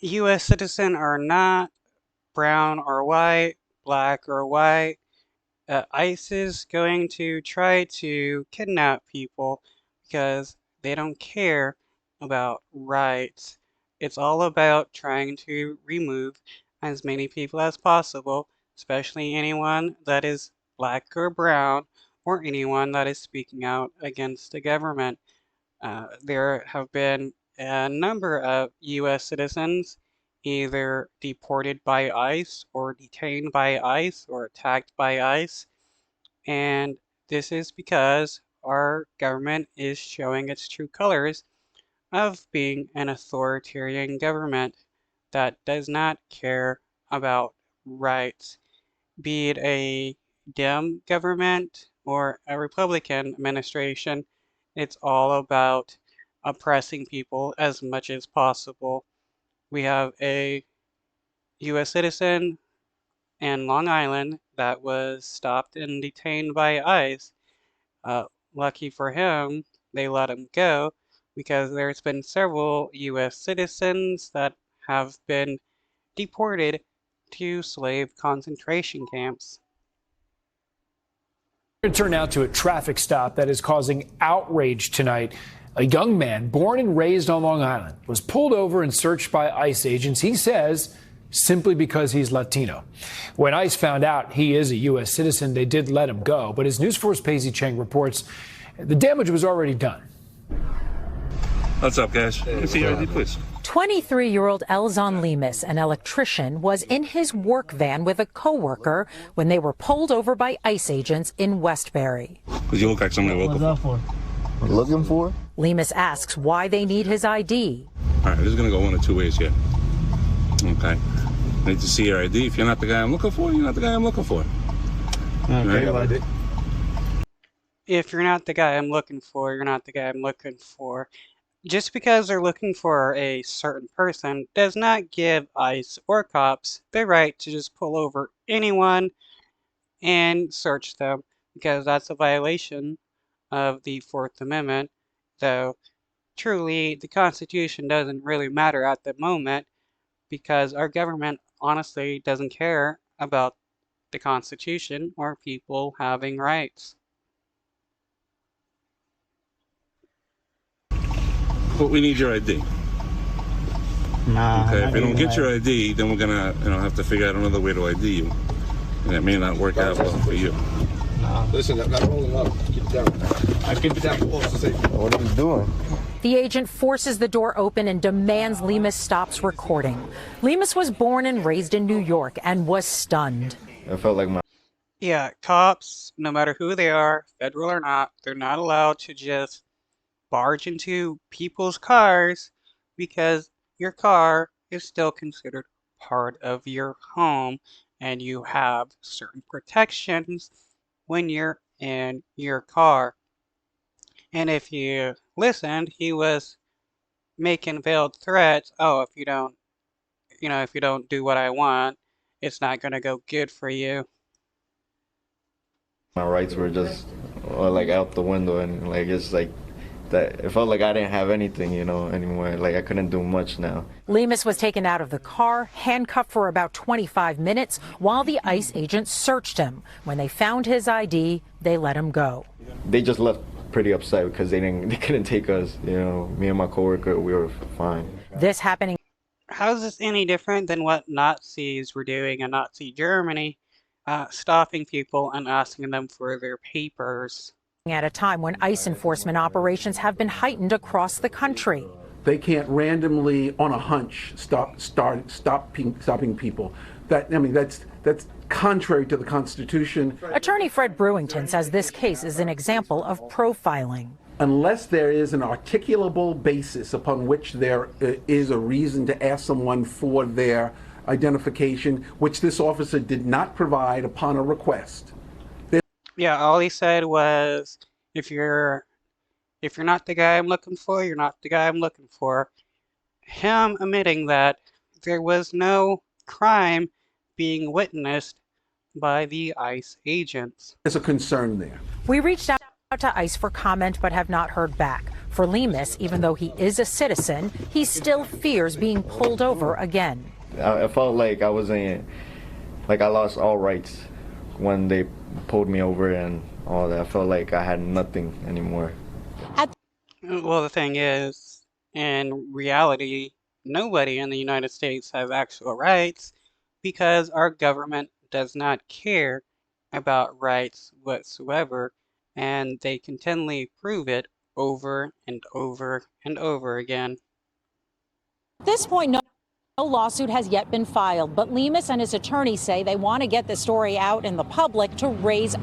U.S. citizens are not brown or white, black or white. ICE is going to try to kidnap people because they don't care about rights. It's all about trying to remove as many people as possible, especially anyone that is black or brown or anyone that is speaking out against the government. There have been a number of US citizens either deported by ICE or detained by ICE or attacked by ICE. And this is because our government is showing its true colors of being an authoritarian government that does not care about rights, be it a Dem government or a Republican administration. It's all about oppressing people as much as possible. We have a US citizen in Long Island that was stopped and detained by ICE. Uh, Lucky for him, they let him go because there's been several US citizens that have been deported to slave concentration camps. Turn now to a traffic stop that is causing outrage tonight. A young man born and raised on Long Island was pulled over and searched by ICE agents, he says, simply because he's Latino. When ICE found out he is a U.S. citizen, they did let him go. But as News 4's Paisley Chang reports, the damage was already done. What's up, guys? Can I see your ID, please? 23-year-old Elzon Lemus, an electrician, was in his work van with a coworker when they were pulled over by ICE agents in Westbury. Because you look like somebody local. What's that for? Looking for? Lemus asks why they need his ID. All right, this is going to go one of two ways here. Okay. I need to see your ID. If you're not the guy I'm looking for, you're not the guy I'm looking for. Okay, right? If you're not the guy I'm looking for, you're not the guy I'm looking for. Just because they're looking for a certain person does not give ICE or cops the right to just pull over anyone and search them, because that's a violation of the Fourth Amendment. Though, truly, the Constitution doesn't really matter at the moment because our government honestly doesn't care about the Constitution or people having rights. But we need your ID. Nah. Okay, if we don't get your ID, then we're gonna, have to figure out another way to ID you, and it may not work out well for you. Listen, I'm not rolling up. Keep it down. I keep it down close to safety. What are you doing? The agent forces the door open and demands Lemus stops recording. Lemus was born and raised in New York and was stunned. I felt like my... Yeah, cops, no matter who they are, federal or not, they're not allowed to just barge into people's cars because your car is still considered part of your home and you have certain protections when you're in your car. And if you listened, he was making veiled threats. Oh, if you don't do what I want, it's not going to go good for you. My rights were just like out the window, and like it's like that. It felt like I didn't have anything, anymore. Like I couldn't do much now. Lemus was taken out of the car, handcuffed for about 25 minutes while the ICE agents searched him. When they found his ID, they let him go. They just left pretty upset because they couldn't take us. Me and my coworker, we were fine. This happening. How is this any different than what Nazis were doing in Nazi Germany, stopping people and asking them for their papers? At a time when ICE enforcement operations have been heightened across the country. They can't randomly, on a hunch, stopping people. That's contrary to the Constitution. Attorney Fred Brewington says this case is an example of profiling. Unless there is an articulable basis upon which there is a reason to ask someone for their identification, which this officer did not provide upon a request. Yeah, all he said was, if you're not the guy I'm looking for, you're not the guy I'm looking for. Him admitting that there was no crime being witnessed by the ICE agents. There's a concern there. We reached out to ICE for comment but have not heard back. For Lemus, even though he is a citizen, he still fears being pulled over again. I felt like I wasn't, like I lost all rights when they pulled me over and all that. I felt like I had nothing anymore. Well, the thing is, in reality, nobody in the United States has actual rights because our government does not care about rights whatsoever, and they continually prove it over and over and over again. At this point, no lawsuit has yet been filed, but Lemus and his attorney say they want to get the story out in the public to raise